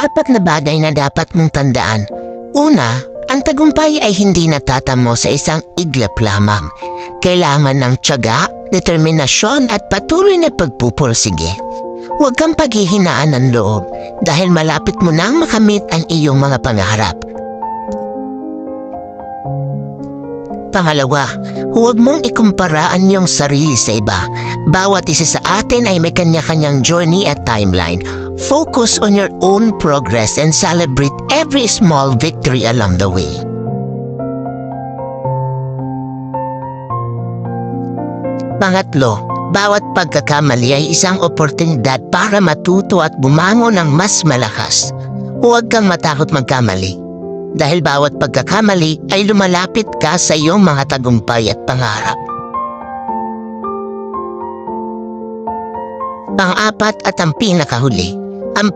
apat na bagay na dapat mong tandaan. Una, ang tagumpay ay hindi natatamo sa isang iglap lamang. Kailangan ng tiyaga, determinasyon at patuloy na pagpupursige. Huwag kang paghihinaan ng loob dahil malapit mo nang makamit ang iyong mga pangarap. Pangalawa, huwag mong ikumpara ang iyong sarili sa iba. Bawat isa sa atin ay may kanya-kanyang journey at timeline. Focus on your own progress and celebrate every small victory along the way. Pangatlo, bawat pagkakamali ay isang oportunidad para matuto at bumangon ng mas malakas. Huwag kang matakot magkamali. Dahil bawat pagkakamali ay lumalapit ka sa iyong mga tagumpay at pangarap. Pang-apat at ang pinakahuli, ang